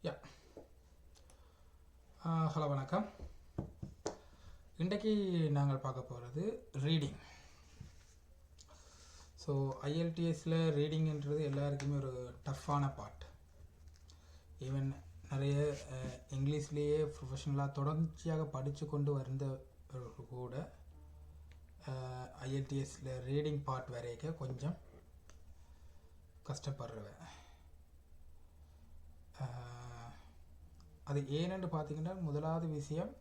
யா hello வணக்கம். இன்றைக்கி நாங்கள் பார்க்க போகிறது ரீடிங். ஸோ ஐஎல்டிஎஸில் ரீடிங்ன்றது எல்லாருக்குமே ஒரு டஃப்பான பார்ட். ஈவன் நிறைய இங்கிலீஷ்லேயே ப்ரொஃபஷ்னலாக தொடர்ச்சியாக படித்து கொண்டு வந்தவர்கள் கூட ஐஎல்டிஎஸில் ரீடிங் பார்ட் வரைக்கும் கொஞ்சம் கஷ்டப்படுறவன். அது ஏன்னு பார்த்தீங்கன்னா, முதலாவது விஷயம்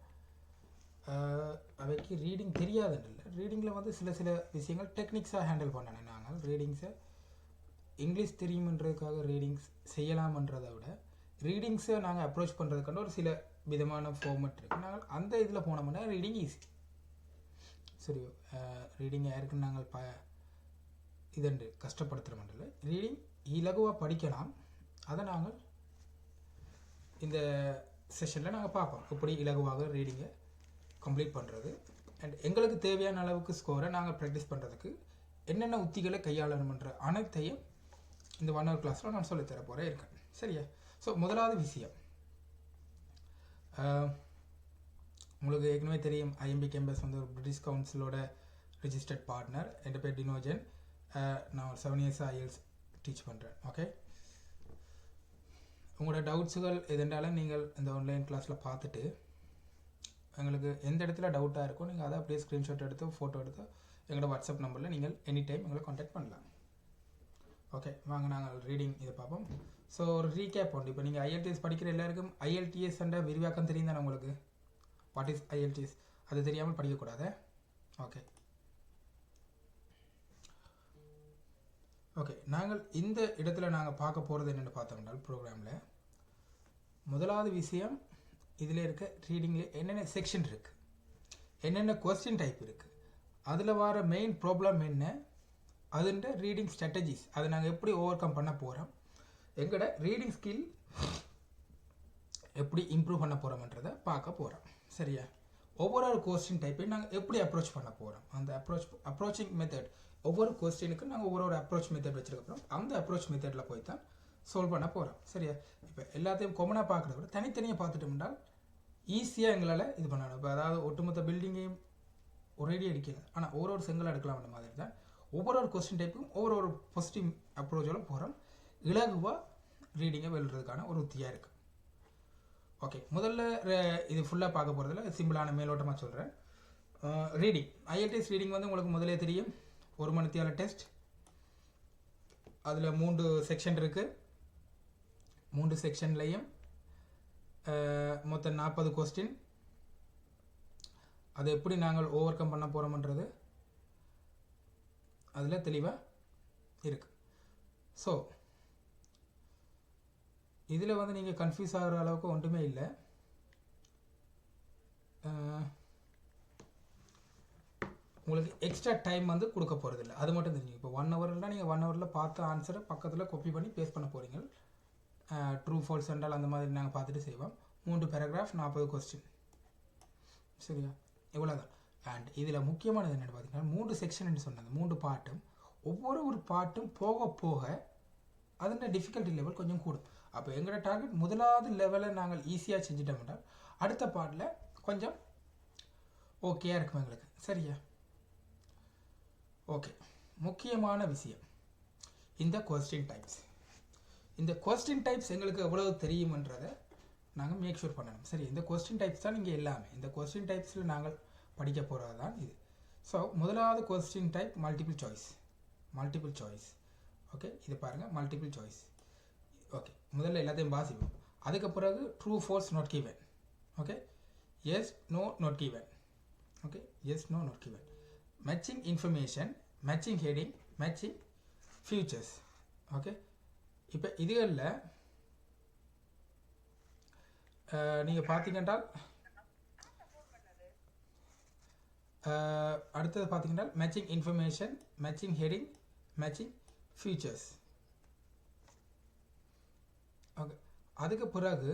அவைக்கு ரீடிங் தெரியாதுன்னு. ரீடிங்கில் வந்து சில விஷயங்கள் டெக்னிக்ஸாக ஹேண்டில் பண்ணணும். நாங்கள் ரீடிங்ஸை இங்கிலீஷ் தெரியுமன்றதுக்காக ரீடிங்ஸ் செய்யலாமன்றதை விட ரீடிங்ஸை நாங்கள் அப்ரோச் பண்ணுறதுக்கான ஒரு சில விதமான ஃபார்மெட் இருக்குது. நாங்கள் அந்த இதில் போனோம்னா ரீடிங் ஈஸி. சரி, ரீடிங் யாருக்குன்னு நாங்கள் இதன்று கஷ்டப்படுத்துகிறோம்ல. ரீடிங் இலகுவாக படிக்கலாம். அதை நாங்கள் இந்த செஷனில் நாங்கள் பார்ப்போம் எப்படி இலகுவாக ரீடிங்கை கம்ப்ளீட் பண்ணுறது. அண்ட் எங்களுக்கு தேவையான அளவுக்கு ஸ்கோரை நாங்கள் ப்ராக்டிஸ் பண்ணுறதுக்கு என்னென்ன உத்திகளை கையாளணுன்ற அனைத்தையும் இந்த 1 hour கிளாஸில் நான் சொல்லித்தர போகிறேன் இருக்கேன். சரியா? ஸோ முதலாவது விஷயம், உங்களுக்கு ஏற்கனவே தெரியும், ஐஎம்பி கேம்பஸ் வந்து ஒரு பிரிட்டிஷ் கவுன்சிலோட ரிஜிஸ்டர்ட் பார்ட்னர். என் பேர் டினோஜன். நான் ஒரு 7 years ஐஎல்ஸ் டீச் பண்ணுறேன். ஓகே, உங்களோட டவுட்ஸுகள் எதுண்டாலும் நீங்கள் இந்த ஆன்லைன் கிளாஸில் பார்த்துட்டு எங்களுக்கு எந்த இடத்துல டவுட்டாக இருக்கோ நீங்கள் அதை அப்படியே ஸ்க்ரீன்ஷாட் எடுத்து ஃபோட்டோ எடுத்து எங்களோட வாட்ஸ்அப் நம்பரில் நீங்கள் எனி டைம் எங்களை காண்டாக்ட் பண்ணலாம். ஓகே, வாங்க நாங்கள் ரீடிங் இதை பார்ப்போம். ஸோ ஒரு ரீகேப் உண்டு. இப்போ நீங்கள் ஐஎல்டிஎஸ் படிக்கிற எல்லாருக்கும் ஐஎல்டிஎஸ் என்ற விரிவாக்கம் தெரியும் தானே உங்களுக்கு? What is IELTS? அது தெரியாமல் படிக்கக்கூடாது. ஓகே ஓகே நாங்கள் இந்த இடத்துல நாங்கள் பார்க்க போகிறது என்னென்னு பார்த்தோம்னா, ப்ரோக்ராமில் முதலாவது விஷயம், இதில் இருக்க ரீடிங்கில் என்னென்ன செக்ஷன் இருக்குது, என்னென்ன கொஸ்டின் டைப் இருக்குது, அதில் வர மெயின் ப்ராப்ளம் என்ன, அதுன்ற ரீடிங் ஸ்ட்ராட்டஜிஸ், அதை நாங்கள் எப்படி ஓவர் கம் பண்ண போகிறோம், எங்களோட ரீடிங் ஸ்கில் எப்படி இம்ப்ரூவ் பண்ண போகிறோம்ன்றதை பார்க்க போகிறோம். சரியா? ஒவ்வொரு கொஸ்டின் டைப்பையும் நாங்கள் எப்படி அப்ரோச் பண்ண போகிறோம், அந்த அப்ரோச்சிங் மெத்தட், ஒவ்வொரு கொஸ்டினுக்கும் நாங்கள் ஒவ்வொரு அப்ரோச் மெத்தட் வச்சுருக்கோம். அந்த அப்ரோச் மெத்தடில் போய் தான் சால்வ் பண்ண போகிறோம். சரியா? இப்போ எல்லாத்தையும் காமனாக பார்க்குறத விட தனித்தனியாக பார்த்துட்டோம்னால் ஈஸியாக எங்களால் இது பண்ணணும். இப்போ அதாவது ஒட்டுமொத்த பில்டிங்கையும் ஒரேடி அடிக்கல, ஆனால் ஒவ்வொரு செங்கல் எடுக்கலாம். அந்த மாதிரி தான் ஒவ்வொரு கொஸ்டின் டைப்பும் ஒவ்வொரு பாசிட்டிவ் அப்ரோச்சோட போகிறோம். இலகுவாக ரீடிங்கை வெல்றதுக்கான ஒரு உத்தியாக இருக்குது. ஓகே, முதல்ல இது ஃபுல்லாக பார்க்க போகிறதுல சிம்பிளான மேலோட்டமாக சொல்கிறேன். ரீடிங், ஐஎல்டிஎஸ் ரீடிங் வந்து உங்களுக்கு முதலே தெரியும், 1 மணித்தியால டெஸ்ட். அதில் 3 செக்ஷன் இருக்குது. 3 செக்ஷன்லையும் மொத்தம் 40 கொஸ்டின். அதை எப்படி நாங்கள் ஓவர் கம் பண்ண போகிறோம்ன்றது அதில் தெளிவாக இருக்குது. ஸோ இதில் வந்து நீங்கள் கன்ஃபியூஸ் ஆகிற அளவுக்கு ஒன்றுமே இல்லை. உங்களுக்கு எக்ஸ்ட்ரா டைம் வந்து கொடுக்க போகிறது இல்லை, அது மட்டும் தெரிஞ்சுங்க. இப்போ 1 hourலாம் நீங்கள் 1 hourல பார்த்த ஆன்சரை பக்கத்தில் காப்பி பண்ணி பேஸ்ட் பண்ண போகிறீங்க. ட்ரூ ஃபால்ஸ் என்றால் அந்த மாதிரி நாங்கள் பார்த்துட்டு செய்வோம். 3 பேராகிராஃப் 40 கொஸ்டின். சரியா? இவ்வளோதான். அண்ட் இதில் முக்கியமானது என்னென்னு பார்த்தீங்கன்னா, 3 செக்ஷன் சொன்னாங்க, 3 பாட்டும். ஒவ்வொரு பாட்டும் போக போக அதோட டிஃபிகல்ட்டி லெவல் கொஞ்சம் கூடும். அப்போ எங்களோட டார்கெட் முதலாவது லெவலை நாங்கள் ஈஸியாக செஞ்சுட்டோம்னா அடுத்த பாட்டில் கொஞ்சம் ஓகேயாக இருக்கும் எங்களுக்கு. சரியா? ஓகே, முக்கியமான விஷயம் இந்த கொஸ்டின் டைப்ஸ். இந்த கொஸ்டின் டைப்ஸ் எங்களுக்கு எவ்வளவு தெரியுமன்றதை நாங்கள் மேக் ஷூர் பண்ணணும். சரி, இந்த கொஸ்டின் டைப்ஸ் தான் நீங்கள் எல்லாமே. இந்த கொஸ்டின் டைப்ஸில் நாங்கள் படிக்க போகிறது தான் இது. ஸோ முதலாவது question type multiple choice. Multiple choice. Okay, இது பாருங்கள், மல்டிபிள் சாய்ஸ். ஓகே, முதல்ல எல்லாத்தையும் வாசிப்போம். அதுக்கு பிறகு true false not given. Okay, yes no not given. Okay, yes no not given. Matching information, matching heading, matching features. Okay, இப்போ இதுகளில் நீங்கள் பார்த்தீங்கன்னா அடுத்தது பார்த்தீங்கன்னா matching information, matching heading, matching features. Okay, அதுக்கு பிறகு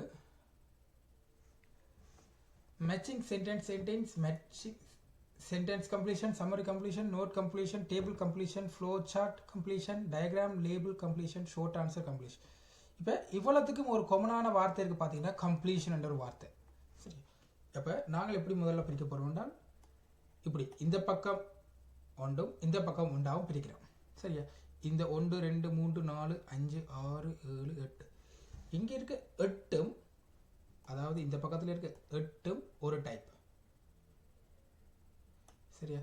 matching sentence, matching sentence completion, summary completion, note completion, table completion, flow chart completion, diagram label completion, short answer completion. இப்போ இவ்வளோத்துக்கும் ஒரு காமனான வார்த்தை இருக்குது பார்த்தீங்கன்னா கம்ப்ளீஷன் என்ற ஒரு வார்த்தை. சரி, அப்போ நாங்கள் எப்படி முதல்ல பிரிக்க போகிறோம் என்றால் இப்படி இந்த பக்கம் ஒன்றும் இந்த பக்கம் ஒன்றாவும் பிரிக்கிறோம். சரியா, இந்த 1 2 3 4 5 6 7 8 இங்கே இருக்க 8ம், அதாவது இந்த பக்கத்தில் இருக்க 8ம் ஒரு டைப். சரியா,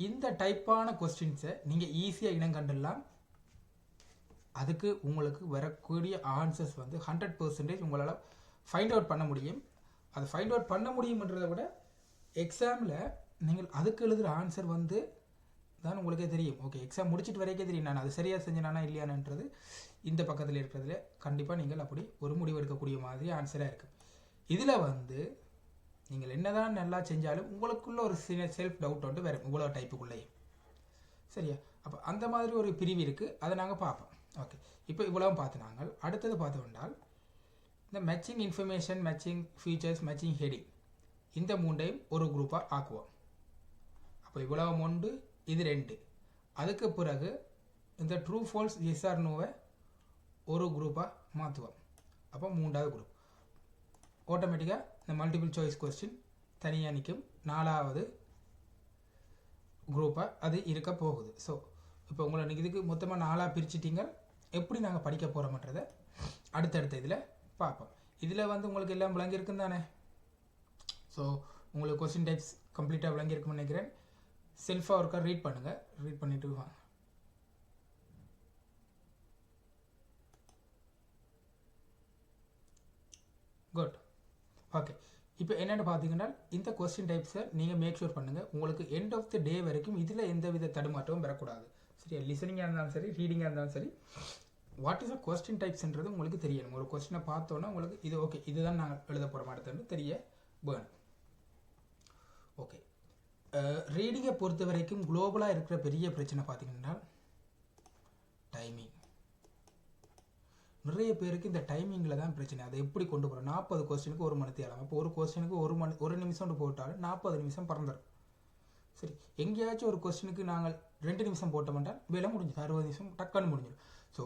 இந்த டைப்பான கொஸ்டின்ஸை நீங்கள் ஈஸியாக இனம் கண்டுடலாம். அதுக்கு உங்களுக்கு வரக்கூடிய ஆன்சர்ஸ் வந்து 100% உங்களால் ஃபைண்ட் அவுட் பண்ண முடியும். அதை ஃபைண்ட் அவுட் பண்ண முடியும்ன்றதை விட எக்ஸாமில் நீங்கள் அதுக்கு எழுதுகிற ஆன்சர் வந்து தான் உங்களுக்கே தெரியும். ஓகே, எக்ஸாம் முடிச்சுட்டு வரைக்கே தெரியும் நான் அது சரியாக செஞ்சேனானா இல்லையானன்றது. இந்த பக்கத்தில் இருக்கிறதுல கண்டிப்பாக நீங்கள் அப்படி ஒரு முடிவு எடுக்கக்கூடிய மாதிரி ஆன்சராக இருக்கும். இதில் வந்து நீங்கள் என்னதான் நல்லா செஞ்சாலும் உங்களுக்குள்ள ஒரு செல்ஃப் டவுட் வந்து வரும் இவ்வளோ டைப்புக்குள்ளேயே. சரியா, அப்போ அந்த மாதிரி ஒரு பிரிவு இருக்குது, அதை நாங்கள் பார்ப்போம். ஓகே, இப்போ இவ்வளவும் பார்த்து நாங்கள் அடுத்தது பார்த்தோம்னால் இந்த matching information, matching features, matching heading, இந்த மூண்டையும் ஒரு குரூப்பாக ஆக்குவோம். அப்போ இவ்வளவு 1 இது 2. அதுக்கு பிறகு இந்த ட்ரூ ஃபால்ஸ் எஸ் ஆர் நோவை ஒரு குரூப்பாக மாற்றுவோம். அப்போ 3வது குரூப் ஆட்டோமேட்டிக்காக இந்த மல்டிபிள் சாய்ஸ் கொஸ்டின் தனியாக நிற்கும். 4வது குரூப்பாக அது இருக்க போகுது. ஸோ இப்போ உங்களை இதுக்கு மொத்தமாக 4ஆக பிரிச்சுட்டிங்க. எப்படி நாங்கள் படிக்க போகிறோம்ன்றதை அடுத்தடுத்த இதில் பார்ப்போம். இதில் வந்து உங்களுக்கு எல்லாம் விளங்கியிருக்குன்னு தானே. ஸோ உங்களுக்கு கொஸ்டின் டைப்ஸ் கம்ப்ளீட்டாக விளங்கியிருக்குன்னு நினைக்கிறேன். செல்ஃபாக ஒருக்கா ரீட் பண்ணுங்கள், ரீட் பண்ணிட்டு வாங்க. குட். ஓகே, இப்போ என்னென்னு பார்த்தீங்கன்னா இந்த கொஸ்டின் டைப்ஸை நீங்கள் மேக் ஷூர் பண்ணுங்கள் உங்களுக்கு எண்ட் ஆஃப் த டே வரைக்கும் இதில் எந்த வித தடுமாற்றமும் வரக்கூடாது. சரியா, லிசனிங்காக இருந்தாலும் சரி, ரீடிங்காக இருந்தாலும் சரி, வாட் இஸ் அ கொஸ்டின் டைப்ஸ்ன்றது உங்களுக்கு தெரியணும். ஒரு கொஸ்டினை பார்த்தோன்னா உங்களுக்கு இது ஓகே இதுதான் நாங்கள் எழுத போகிற மாட்டேன்னு தெரிய வேணும். ஓகே, ரீடிங்கை பொறுத்த வரைக்கும் குளோபலாக இருக்கிற பெரிய பிரச்சனை பார்த்தீங்கன்னா டைமிங். நிறைய பேருக்கு இந்த டைமிங்கில் தான் பிரச்சனை. அதை எப்படி கொண்டு போகிறோம்? 40 கொஸ்டினுக்கு 1 மணி தேவை. அப்போ ஒரு கொஸ்டினுக்கு 1 நிமிஷம் போட்டாலும் 40 நிமிஷம் பறந்துடும். சரி, எங்கேயாச்சும் ஒரு கொஸ்டினுக்கு நாங்கள் 2 நிமிஷம் போட்டோம்னால் வேலை முடிஞ்சு 60 நிமிஷம் டக்குன்னு முடிஞ்சிடும். ஸோ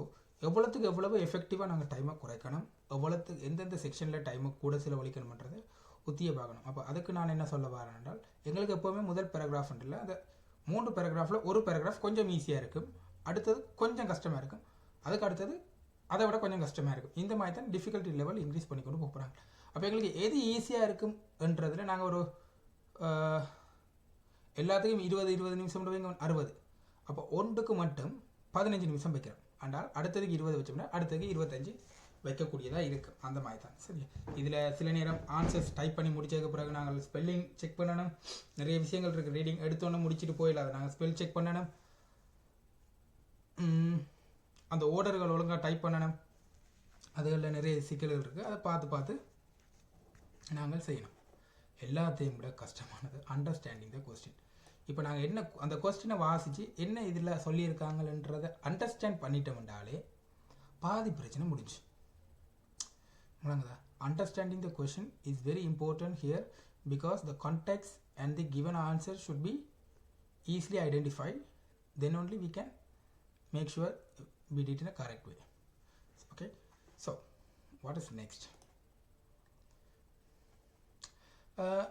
எவ்வளோத்துக்கு எவ்வளவு எஃபெக்டிவாக நாங்கள் டைமை குறைக்கணும், எவ்வளோத்துக்கு எந்தெந்த செக்ஷனில் டைமை கூட செலவழிக்கணும்ன்றது உத்தியை பார்க்கணும். அப்போ அதுக்கு நான் என்ன சொல்ல வரேன் என்றால் எங்களுக்கு எப்போவுமே முதல் பேராகிராஃப்ன்றில் அந்த 3 பேராகிராஃபில் ஒரு பேராகிராஃப் கொஞ்சம் ஈஸியாக இருக்கும், அடுத்தது கொஞ்சம் கஷ்டமாக இருக்கும், அதுக்கு அடுத்தது அதை விட கொஞ்சம் கஷ்டமாக இருக்கும். இந்த மாதிரி தான் டிஃபிகல்ட்டி லெவல் இன்க்ரீஸ் பண்ணி கொண்டு போகிறாங்க. அப்போ எங்களுக்கு எது ஈஸியாக இருக்கும்ன்றதில் நாங்கள் ஒரு எல்லாத்துக்கும் 20 நிமிஷம் 60. அப்போ ஒன்றுக்கு மட்டும் 15 நிமிஷம் வைக்கிறோம். ஆனால் அடுத்ததுக்கு 20 வச்சோம்னா அடுத்ததுக்கு 25 வைக்கக்கூடியதாக இருக்குது. அந்த மாதிரி தான். சரி, இதில் சில நேரம் ஆன்சர்ஸ் டைப் பண்ணி முடிச்சதுக்கு பிறகு நாங்கள் ஸ்பெல்லிங் செக் பண்ணணும். நிறைய விஷயங்கள் இருக்குது. ரீடிங் எடுத்தோன்னே முடிச்சுட்டு போயிடாது, நாங்கள் ஸ்பெல் செக் பண்ணணும், அந்த ஓர்டர்கள் ஒழுங்காக டைப் பண்ணணும். அதுகளில் நிறைய சிக்கல்கள் இருக்குது. அதை பார்த்து நாங்கள் செய்யணும். எல்லாத்தையும் விட கஷ்டமானது அண்டர்ஸ்டாண்டிங் த கொஸ்டின். இப்போ நாங்கள் என்ன அந்த கொஸ்டினை வாசித்து என்ன இதில் சொல்லியிருக்காங்கன்றதை அண்டர்ஸ்டாண்ட் பண்ணிட்டோம்னாலே பாதி பிரச்சனை முடிஞ்சு. Understanding the question is very important here because the context and the given answer should be easily identified. Then only we can make sure we did in a correct way. Okay, so what is next?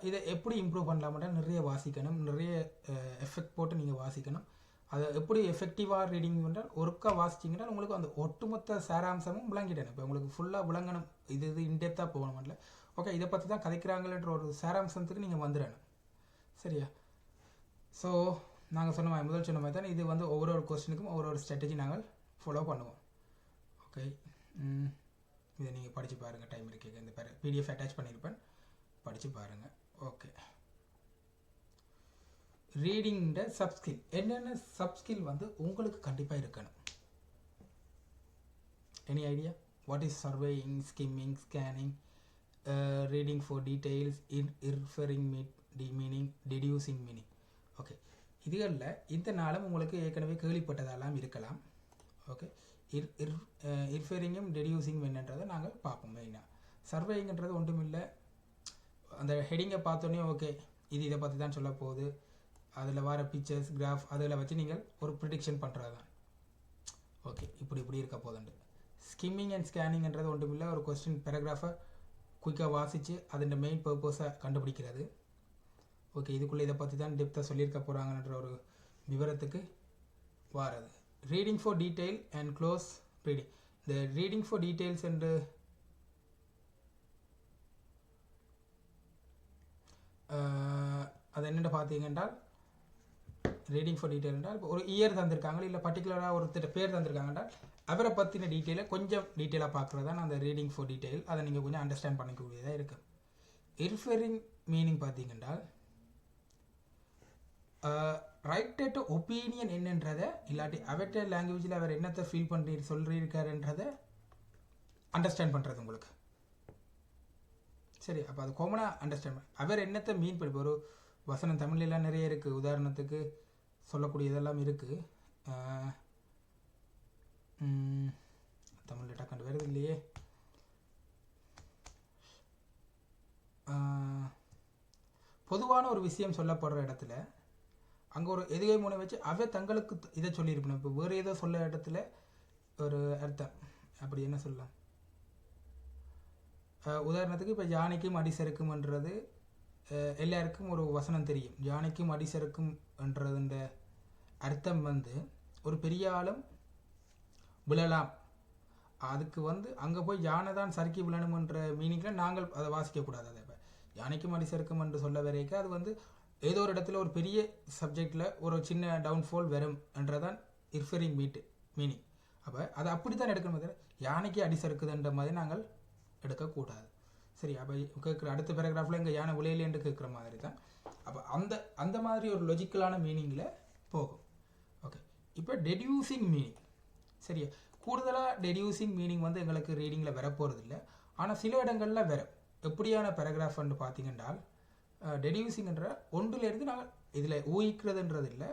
இதை எப்படி improve பண்ணலாம்னா நிறைய வாசிக்கணும், நிறைய effect போட்டு நீங்கள் வாசிக்கணும். அதை எப்படி எஃபெக்டிவாக ரீடிங் பண்ணால் ஒருக்கா வாசிச்சிங்கன்னா உங்களுக்கு அந்த ஒட்டுமொத்த சாராம்சமும் விளங்கிட்டேன். இப்போ உங்களுக்கு ஃபுல்லாக விளங்கணும், இது இன்டெப்த்தாக போகணும்ல. ஓகே, இதை பற்றி தான் கதைக்கிறாங்கன்ற ஒரு சாராம்சத்துக்கு நீங்கள் வந்துடணும். சரியா, ஸோ நாங்கள் சொன்ன மாதிரி முதல் சொன்ன மாதிரி தான் இது வந்து ஒவ்வொரு கொஸ்டினுக்கும் ஒவ்வொரு ஸ்ட்ராட்டஜி நாங்கள் ஃபாலோ பண்ணுவோம். ஓகே, இதை நீங்கள் படித்து பாருங்கள், டைம் இருக்கு. இந்த பிடிஎஃப் அட்டாச் பண்ணியிருப்பேன், படித்து பாருங்கள். ஓகே, ரீடிங்கிற சப்ஸ்கில். என்னென்ன சப்ஸ்கில் வந்து உங்களுக்கு கண்டிப்பாக இருக்கணும்? Any idea? What is surveying, skimming, scanning, reading for details, inferring meaning, deducing meaning. Okay, இதுகளில் இந்த நாளும் உங்களுக்கு ஏற்கனவே கேள்விப்பட்டதெல்லாம் இருக்கலாம். ஓகே, இன்ஃபரிங்கும் டெடியூசிங் என்னன்றதை நாங்கள் பார்ப்போம். மெயினாக சர்வேயிங்கிறது ஒன்றும் இல்லை, அந்த ஹெடிங்கை பார்த்தோன்னே ஓகே இது இதை பற்றி தான் சொல்ல போகுது, அதில் வர பிக்சர்ஸ், கிராஃப் அதில் வச்சு நீங்கள் ஒரு ப்ரிடிக்ஷன் பண்ணுறது தான். ஓகே, இப்படி இருக்க போதுண்டு. ஸ்கிம்மிங் அண்ட் ஸ்கேனிங்ன்றது ஒன்றுமில்லை, ஒரு கொஸ்டின் பேராகிராஃபை குயிக்காக வாசித்து அதோட மெயின் பர்பஸை கண்டுபிடிக்கிறது. ஓகே, இதுக்குள்ளே இதை பற்றி தான் டெப்த்தாக சொல்லியிருக்க போகிறாங்கன்ற ஒரு விவரத்துக்கு வாரது. Reading for detail and close reading. இந்த ரீடிங் ஃபார் டீட்டெயில்ஸ் என்று அது என்னென்னு பார்த்தீங்கன்றால், ரீடிங் ஃபார் டீட்டெயில் என்றால் இப்போ ஒரு இயர் தந்திருக்காங்க, இல்லை பர்டிகுலராக ஒருத்தர் பேர் தந்திருக்காங்கன்றால் அவரை பற்றின டீட்டெயிலை கொஞ்சம் டீட்டெயிலாக பார்க்குறது தான் அந்த ரீடிங் ஃபார் டீட்டெயில். அதை நீங்கள் கொஞ்சம் அண்டர்ஸ்டாண்ட் பண்ணிக்கக்கூடியதாக இருக்குது. இன்ஃபரிங் மீனிங் பார்த்தீங்கன்றால் ரைட்டர்ட்ட ஒப்பீனியன் என்னன்றதை, இல்லாட்டி அவர்கிட்ட லாங்குவேஜில் அவர் என்னத்தை ஃபீல் பண்ணி சொல்லியிருக்காருன்றதை அண்டர்ஸ்டாண்ட் பண்ணுறது உங்களுக்கு. சரி, அப்போ அது காமனாக அண்டர்ஸ்டாண்ட் அவர் என்னத்தை மீன் பண்ணி. ஒரு வசனம் தமிழ்லாம் நிறைய இருக்குது, உதாரணத்துக்கு சொல்லக்கூடியதெல்லாம் இருக்குது. தமிழில் டக்குன்னு வருது இல்லையே. பொதுவான ஒரு விஷயம் சொல்லப்படுற இடத்துல அங்கே ஒரு எதுகை முனை வச்சு அவை தங்களுக்கு இதை சொல்லியிருக்கணும். இப்போ வேறு ஏதோ சொல்ல இடத்துல ஒரு அர்த்தம் அப்படி என்ன சொல்லலாம். உதாரணத்துக்கு இப்போ யானைக்கும் அடிசருக்கும்ன்றது எல்லாருக்கும் ஒரு வசனம் தெரியும். யானைக்கும் அடிசருக்கும்ன்றதுன்ற அர்த்தம் வந்து ஒரு பெரிய ஆளும் விழலாம், அதுக்கு வந்து அங்கே போய் யானை தான் சறுக்கி விழணுமன்ற மீனிங்கில் நாங்கள் அதை வாசிக்கக்கூடாது. அதை இப்போ யானைக்கும் அடிசருக்கும் என்று சொல்ல வரைக்கும் அது வந்து ஏதோ ஒரு இடத்துல ஒரு பெரிய சப்ஜெக்டில் ஒரு சின்ன டவுன்ஃபால் வரும் என்றதான் இன்ஃபரிங் மீனிங். அப்போ அதை அப்படி தான் எடுக்கணும், யானைக்கு அடிசருக்குதுன்ற மாதிரி நாங்கள் எடுக்கக்கூடாது. சரி, அப்போ கேட்குற அடுத்த பேராகிராஃபில் இங்கே யானை விளையிலேன்னு கேட்குற மாதிரி தான். அப்போ அந்த மாதிரி ஒரு லொஜிக்கலான மீனிங்கில் போகும். ஓகே, இப்போ டெடியூசிங் மீனிங். சரியா, கூடுதலாக டெடியூசிங் மீனிங் வந்து எங்களுக்கு ரீடிங்கில் வரப்போகிறது இல்லை. ஆனால் சில இடங்களில் வரும். எப்படியான பேராகிராஃப்னு பார்த்தீங்கன்னால், டெடியூசிங்ன்ற ஒன்றிலிருந்து நாங்கள் இதில் ஊகிக்கிறதுன்றது இல்லை,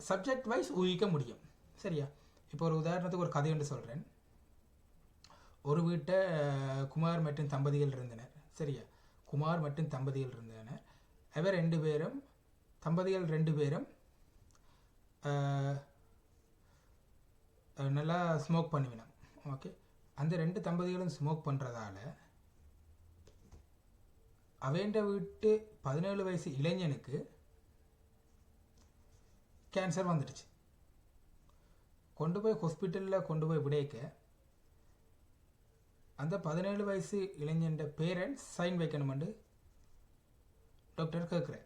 சப்ஜெக்ட் வைஸ் ஊகிக்க முடியும். சரியா, இப்போ ஒரு உதாரணத்துக்கு ஒரு கதை ஒன்று சொல்கிறேன். ஒரு வீட்டை குமார் மற்றும் தம்பதிகள் இருந்தனர். சரியா, குமார் மற்றும் தம்பதிகள் இருந்தனர். அவர் தம்பதிகள் ரெண்டு பேரும் நல்லா ஸ்மோக் பண்ணுவினோம். ஓகே, அந்த ரெண்டு தம்பதிகளும் ஸ்மோக் பண்ணுறதால அவன்ற வீட்டு 17 வயசு இளைஞனுக்கு கேன்சர் வந்துடுச்சு. கொண்டு போய் ஹாஸ்பிட்டலில் கொண்டு போய் விடைக்க அந்த 17 வயசு இளைஞன் பேரண்ட்ஸ் சைன் வைக்கணுமெண்டு டாக்டர் கேட்குறார்.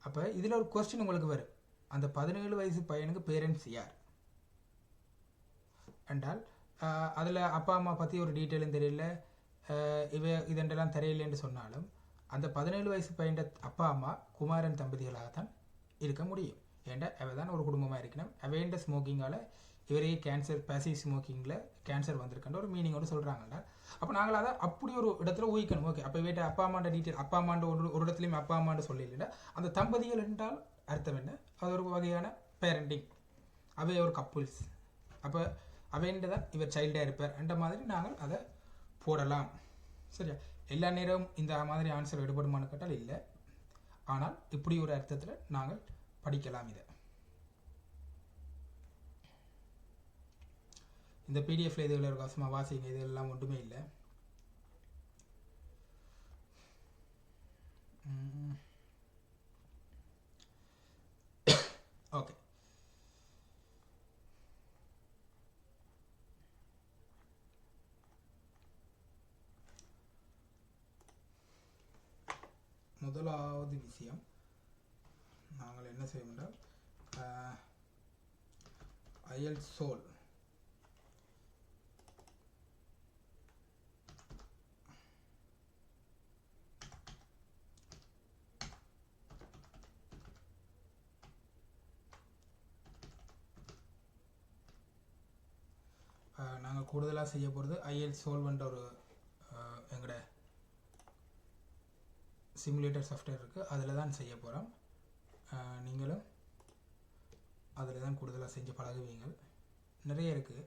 அப்போ இதில் ஒரு கொஸ்டின் உங்களுக்கு வரும், அந்த 17 வயசு பையனுக்கு பேரண்ட்ஸ் யார் என்றால், அதில் அப்பா அம்மா பற்றி ஒரு டீட்டெயிலும் தெரியல, இதெல்லாம் தெரியலன்னு சொன்னாலும் அந்த 17 வயசு பையன் அப்பா அம்மா குமாரன் தம்பதிகளாகத்தான் இருக்க முடியும். ஏன்டா அவ தான் ஒரு குடும்பமாக இருக்கணும். அவைண்ட ஸ்மோக்கிங்கால் இவரே கேன்சர், பேசிவ் ஸ்மோக்கிங்கில் கேன்சர் வந்திருக்குன்ற ஒரு மீனிங்கோடு சொல்கிறாங்கல்ல. அப்போ நாங்கள் அதை அப்படி ஒரு இடத்துல ஊகிக்கணும். ஓகே, அப்போ வீட்டை அப்பா அம்மாண்ட டீட்டெயில், அப்பா அம்மாண்ட ஒரு இடத்துலையும் அப்பா அம்மாண்ட சொல்லல, அந்த தம்பதிகள் என்றால் அர்த்தம் என்ன, அது ஒரு வகையான பேரண்டிங், அவை ஒரு கப்புள்ஸ், அப்போ அவைண்ட தான் இவர் சைல்டாக இருப்பார் என்ற மாதிரி நாங்கள் அதை போடலாம். சரியா, எல்லா நேரமும் இந்த மாதிரி ஆன்சர் எடுபடுமான்னு கேட்டால் இல்லை, ஆனால் இப்படி ஒரு அர்த்தத்தில் நாங்கள் படிக்கலாம். இதை இந்த பிடிஎஃப்ல இதுகளை ஒரு கசமாக வாசிங்க, இதெல்லாம் ஒன்றுமே இல்லை. ஓகே, முதலாவது விஷயம் நாங்கள் என்ன செய்ய முடியும், IELTS சோல் நாங்கள் கூடுதலாக செய்ய போகிறது IELTS சோல்வெண்ட் ஒரு எங்களோட சிமுலேட்டர் சாஃப்ட்வேர் இருக்குது, அதில் தான் செய்ய போகிறோம். நீங்களும் அதில் தான் கூடுதலாக செஞ்சு பழகுவீங்கள். நிறைய இருக்குது,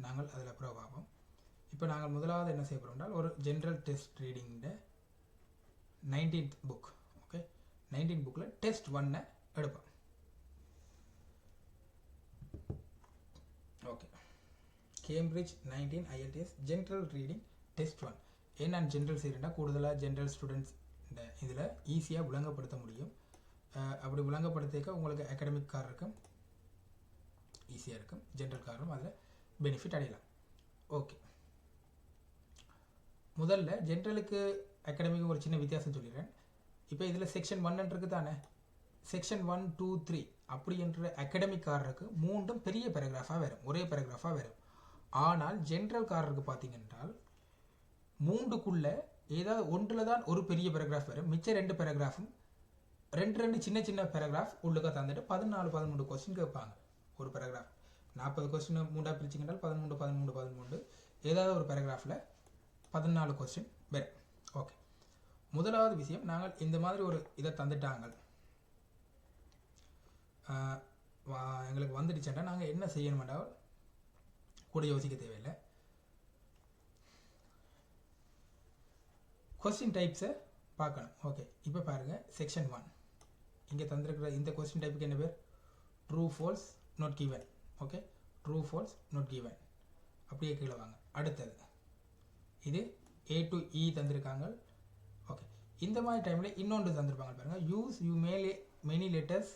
நாங்கள் அதில் அப்புறம் பார்ப்போம். இப்போ நாங்கள் முதலாவது என்ன செய்ய போகிறோம் என்றால், ஒரு ஜென்ரல் டெஸ்ட் ரீடிங்கில் 19th புக். ஓகே, 19th புக்கில் டெஸ்ட் 1 எடுப்போம். Okay, Cambridge 19 IELTS general reading test 1. ஏன் நான் ஜென்ரல் செய்கிறேன்னா கூடுதலாக ஜென்ரல் ஸ்டூடெண்ட்ஸ் இந்த இதில் ஈஸியாக விளங்கப்படுத்த முடியும். அப்படி விளங்கப்படுத்திக்க உங்களுக்கு அகாடமிக் கார் இருக்கும், ஈஸியாக இருக்கும். ஜென்ரல் காரும் அதில் பெனிஃபிட் அடையலாம். ஓகே, முதல்ல ஜென்ரலுக்கு அகாடமிக்கு ஒரு சின்ன வித்தியாசம் சொல்லிடுறேன். இப்போ இதில் செக்ஷன் 1 இருக்குது தானே, செக்ஷன் 1, 2, 3 அப்படி என்ற அகாடமிக் காரருக்கு மூன்றும் பெரிய பேராகிராஃபாக வரும், ஒரே பேராகிராஃபாக வரும். ஆனால் ஜென்ரல் காரருக்கு பார்த்தீங்கன்றால் மூன்றுக்குள்ளே ஏதாவது ஒன்றில் தான் ஒரு பெரிய பேராகிராஃப் வரும், மிச்ச 2 பேராகிராஃபும் ரெண்டு சின்ன சின்ன பேராகிராஃப் உள்ளுக்க தந்துட்டு 14-13 கொஸ்டின் கேட்பாங்க. ஒரு பேராகிராஃப் 40 கொஸ்டின் 3 பிரிச்சிங்கன்றால் 13 ஏதாவது ஒரு பேராகிராஃபில் 14 கொஸ்டின் வரும். ஓகே, முதலாவது விஷயம், நாங்கள் இந்த மாதிரி ஒரு இதை தந்துட்டாங்க, எங்களுக்கு வந்துடுச்சுன்னா நாங்கள் என்ன செய்யணுமென்றால் கூட யோசிக்க தேவையில்லை. கொஸ்டின் டைப்ஸை பார்க்கணும். ஓகே, இப்போ பாருங்கள் செக்ஷன் 1 இங்கே தந்திருக்கிற இந்த கொஸ்டின் டைப்புக்கு என்ன பேர்? True false not given. Okay, true false not given. அப்படியே கீழே வாங்க. அடுத்தது இது A to E தந்திருக்காங்க. ஓகே, இந்த மாதிரி டைமில் இன்னொன்று தந்திருப்பாங்க பாருங்கள், யூஸ் யூ மேல் மெனி லெட்டர்ஸ்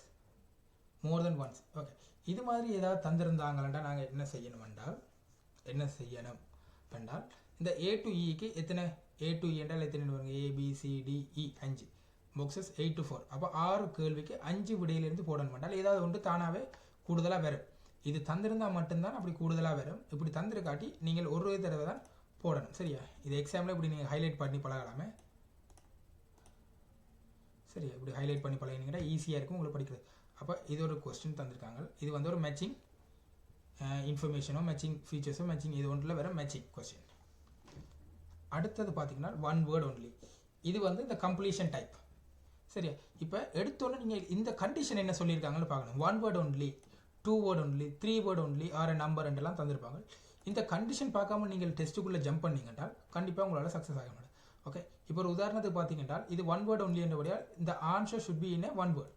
மோர் தென் ஒன்ஸ். ஓகே, இது மாதிரி ஏதாவது தந்திருந்தாங்களா நாங்கள் என்ன செய்யணும் என்றால் இந்த A to Eக்கு எத்தனை A to E என்றால் எத்தனை வருங்க? ABCDE 5 boxes 8 to 4. அப்போ 6 கேள்விக்கு 5 விடையிலிருந்து போடணும் என்றால் ஏதாவது ஒன்று தானாகவே கூடுதலாக வரும். இது தந்திருந்தால் மட்டும்தான் அப்படி கூடுதலாக வரும். இப்படி தந்திருக்காட்டி நீங்கள் ஒரு தடவை தான் போடணும். சரியா? இது எக்ஸாமில் இப்படி நீங்கள் ஹைலைட் பண்ணி பழகலாமே. சரியா? இப்படி ஹைலைட் பண்ணி பழகினீங்கன்னா ஈஸியாக இருக்கும் உங்களுக்கு படிக்கிறது. அப்போ இது ஒரு கொஸ்டின் தந்திருக்காங்க. இது வந்து ஒரு மேட்சிங் இன்ஃபர்மேஷனோ மேட்சிங் ஃபீச்சர்ஸோ மேட்சிங் இது ஒன்றில் வர மேட்சிங் கொஸ்டின். அடுத்தது பார்த்தீங்கன்னா 1 வேர்ட் ஒன்லி. இது வந்து இந்த கம்ப்ளீஷன் டைப். சரியா? இப்போ எடுத்தோன்னே நீங்கள் இந்த கண்டிஷன் என்ன சொல்லியிருக்காங்கன்னு பார்க்கணும். 1 word only, 2 word only, 3 word only, or number ரெண்டெல்லாம் தந்திருப்பாங்க. இந்த கண்டிஷன் பார்க்காம நீங்கள் டெஸ்ட்டுக்குள்ளே ஜம்ப் பண்ணிங்கன்றால் கண்டிப்பாக உங்களால் சக்ஸஸ் ஆக மாட்டேன். ஓகே, இப்போ ஒரு உதாரணத்துக்கு பார்த்தீங்கன்னா இது 1 வேர்ட் ஒன்லி என்றபடியால் இந்த answer should be in 1 word.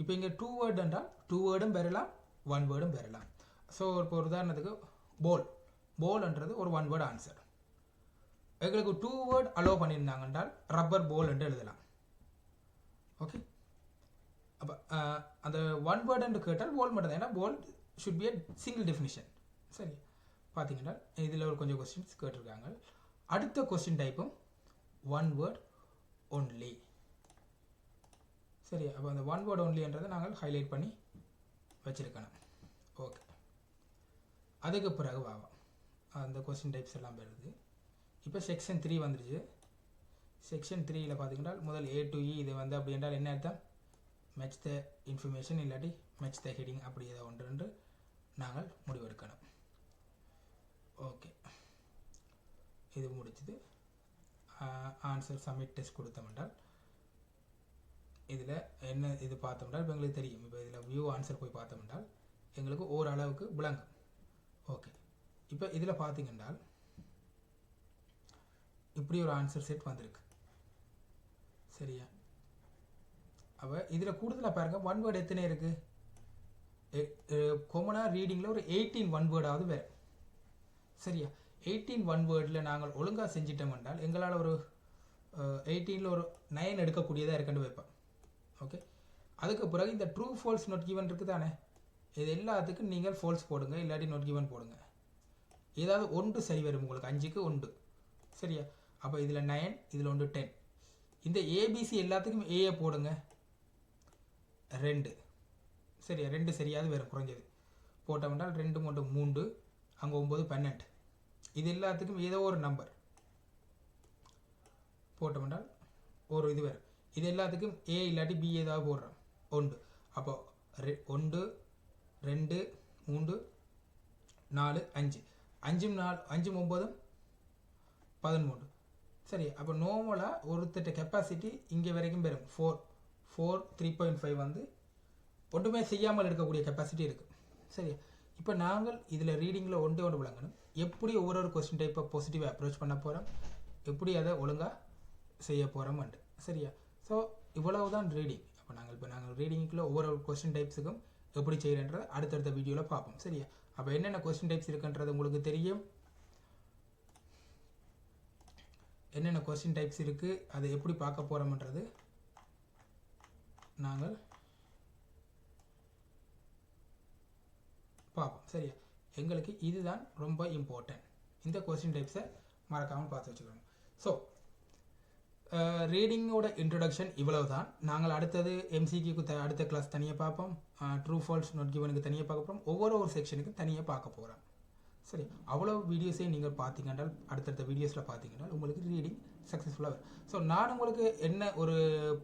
இப்போ இங்கே 2 வேர்ட் என்றால் 2 வேர்டும் பெறலாம், 1 வேர்டும் பெறலாம். ஸோ இப்போ ஒரு உதாரணத்துக்கு போல்ன்றது ஒரு 1 வேர்ட் ஆன்சர். எங்களுக்கு 2 வேர்ட் அலோவ் பண்ணியிருந்தாங்க என்றால் ரப்பர் போல் என்று எழுதலாம். ஓகே, அப்போ அந்த 1 வேர்ட் என்று கேட்டால் போல் மட்டும் தான், ஏன்னா pole should be a single definition. சரி, பார்த்தீங்கன்னா இதில் ஒரு கொஞ்சம் கொஸ்டின்ஸ் கேட்டிருக்காங்க. அடுத்த கொஸ்டின் டைப்பும் 1 வேர்ட் ஒன்லி. சரி, அப்போ அந்த 1 வேர்ட் ஒன்லின்றதை நாங்கள் ஹைலைட் பண்ணி வச்சிருக்கணும். ஓகே, அதுக்கு பிறகு வாவா அந்த கொஸ்டின் டைப்ஸ் எல்லாம் வருது. இப்போ செக்ஷன் 3 வந்துருச்சு. செக்ஷன் 3ல் பார்த்தீங்கன்னா முதல் A to E இது வந்து அப்படி என்றால் என்ன அர்த்தம்? மேட்ச் த இன்ஃபர்மேஷன் இல்லாட்டி மேட்ச் த ஹெட்டிங் அப்படி ஏதோ ஒன்று நாங்கள் முடிவெடுக்கணும். ஓகே, இது முடிச்சது. ஆன்சர் சப்மிட் டெஸ்ட் கொடுத்தோம்னால் இதில் என்ன இது பார்த்தோம்னால் இப்போ எங்களுக்கு தெரியும். இப்போ இதில் வியூ ஆன்சர் போய் பார்த்தோம்னால் எங்களுக்கு ஓரளவுக்கு விளங்கும். ஓகே, இப்போ இதில் பார்த்தீங்கன்னா இப்படி ஒரு ஆன்சர் செட் வந்திருக்கு. சரியா? அப்போ இதில் கூடுதலாக பாருங்கள் 1 வேர்டு எத்தனை இருக்குது? காமனாக ரீடிங்கில் ஒரு 18 1 வேர்டாவது வேறு. சரியா? 18 1 வேர்டில் நாங்கள் ஒழுங்காக செஞ்சிட்டோம் என்றால் எங்களால் ஒரு 18ல் ஒரு 9 எடுக்கக்கூடியதாக இருக்குன்னு வைப்பேன். ஓகே, அதுக்கு பிறகு இந்த ட்ரூ ஃபால்ஸ் நாட் கிவன் இருக்குது தானே, இது எல்லாத்துக்கும் நீங்கள் ஃபால்ஸ் போடுங்க, இல்லாட்டி நாட் கிவன் போடுங்க. ஏதாவது ஒன்று சரி வரும் உங்களுக்கு, 5க்கு 1. சரியா? அப்போ இதில் 9, இதில் 1 10. இந்த ஏபிசி எல்லாத்துக்கும் ஏயை போடுங்க 2. சரியா? 2 சரியாவது வரும் குறைஞ்சது. போட்டோம்னால் 2 3 3, அங்கே 9 12. இது எல்லாத்துக்கும் ஏதோ ஒரு நம்பர் போட்டோம்னால் ஒரு இது வரும். இது எல்லாத்துக்கும் ஏ இல்லாட்டி பி ஏதாவது போடுறோம் 1. அப்போ 1 2 3 4 5 5 4 5 9 13. சரி, அப்போ நார்மலாக ஒருத்தட்ட கெப்பாசிட்டி இங்கே வரைக்கும் வரும் 4 3.5 வந்து ஒன்றுமே செய்யாமல் இருக்கக்கூடிய கெப்பாசிட்டி இருக்குது. சரி, இப்போ நாங்கள் இதில் ரீடிங்கில் ஒன்று விளங்கணும். எப்படி ஒவ்வொரு கொஸ்டின் டைப்பை பாசிட்டிவாக அப்ரோச் பண்ண போகிறோம், எப்படி அதை ஒழுங்காக செய்ய போகிறோம்ட்டு. சரியா? ஸோ இவ்வளவு தான் ரீடிங். அப்போ நாங்கள் ரீடிங்குள்ளே ஒவ்வொரு கொஸ்டின் டைப்ஸுக்கும் எப்படி செய்கிறேன்றதை அடுத்தடுத்த வீடியோவில் பார்ப்போம். சரியா? அப்போ என்னென்ன கொஸ்டின் டைப்ஸ் இருக்குன்றது உங்களுக்கு தெரியும். என்னென்ன கொஸ்டின் டைப்ஸ் இருக்குது, அதை எப்படி பார்க்க போகிறோம்ன்றது நாங்கள் பார்ப்போம். சரியா, எங்களுக்கு இதுதான் ரொம்ப இம்பார்ட்டன்ட். இந்த கொஸ்டின் டைப்ஸை மறக்காமல் பார்த்து வச்சுக்கணும். ஸோ ரீடிங்கோட இன்ட்ரொடக்ஷன் இவ்வளவு தான். நாங்கள் அடுத்தது எம்சிக்கு அடுத்த கிளாஸ் தனியாக பார்ப்போம். ட்ரூ ஃபால்ஸ் நாட் கிவனுக்கு தனியாக பார்க்க போகிறோம். ஒவ்வொரு செக்ஷனுக்கு தனியாக பார்க்க போகிறோம். சரி, அவ்வளோ வீடியோஸையும் நீங்கள் பார்த்தீங்கன்னா அடுத்தடுத்த வீடியோஸில் பார்த்தீங்கன்னா உங்களுக்கு ரீடிங் சக்ஸஸ்ஃபுல்லாக வரும். ஸோ நான் உங்களுக்கு என்ன ஒரு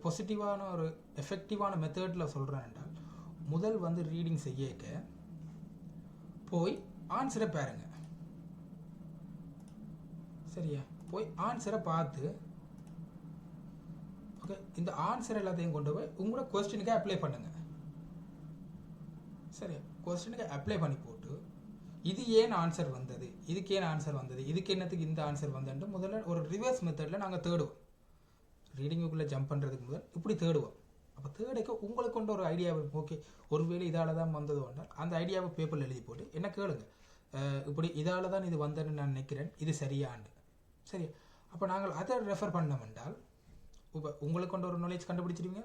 பாசிட்டிவான ஒரு எஃபெக்டிவான மெத்தடில் சொல்கிறேன் என்றால், முதல் வந்து ரீடிங் செய்யக்க போய் ஆன்சரை பாருங்க. சரியா, போய் ஆன்சரை பார்த்து ஓகே, இந்த ஆன்சர் எல்லாத்தையும் கொண்டு போய் உங்களோட கொஸ்டினுக்கு அப்ளை பண்ணுங்க. சரி, கொஸ்டினுக்கு அப்ளை பண்ணி போட்டு இது ஏன் ஆன்சர் வந்தது, இதுக்கு ஏன் ஆன்சர் வந்தது, இதுக்கு என்னத்துக்கு இந்த ஆன்சர் வந்ததுன்னு முதல்ல ஒரு ரிவர்ஸ் மெத்தடில் நாங்கள் தேடுவோம். ரீடிங்குள்ளே ஜம்ப் பண்ணுறதுக்கு முதல் இப்படி தேடுவோம். அப்போ தேடிக்க உங்களுக்கு கொண்டு ஒரு ஐடியா இருக்கும். ஓகே, ஒருவேளை இதால் தான் வந்தது வந்தால் அந்த ஐடியாவை பேப்பரில் எழுதி போட்டு என்ன கேளுங்க, இப்படி இதால் தான் இது வந்ததுன்னு நான் நினைக்கிறேன், இது சரியாண்டு. சரி, அப்போ நாங்கள் அதை ரெஃபர் பண்ணோம் என்றால் இப்போ உங்களுக்கு கொண்டு ஒரு நாலேஜ் கண்டுபிடிச்சிருவீங்க.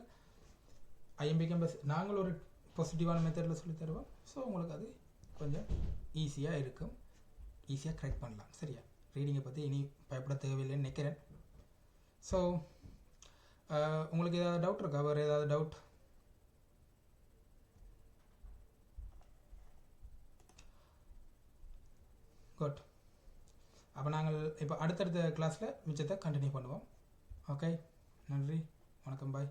ஐஎம்பிகம் பஸ் நாங்கள் ஒரு பாசிட்டிவான மெத்தடில் சொல்லி தருவோம். ஸோ உங்களுக்கு அது கொஞ்சம் ஈஸியாக இருக்கும், ஈஸியாக கரெக்ட் பண்ணலாம். சரியா, ரீடிங்கை பற்றி இனி பயப்பட தேவையில்லைன்னு நினைக்கிறேன். ஸோ உங்களுக்கு ஏதாவது டவுட் இருக்கா? வேறு ஏதாவது டவுட்? குட். அப்போ நாங்கள் இப்போ அடுத்தடுத்த கிளாஸில் மிச்சத்தை கண்டினியூ பண்ணுவோம். ஓகே, நன்றி, வணக்கம், பாய்.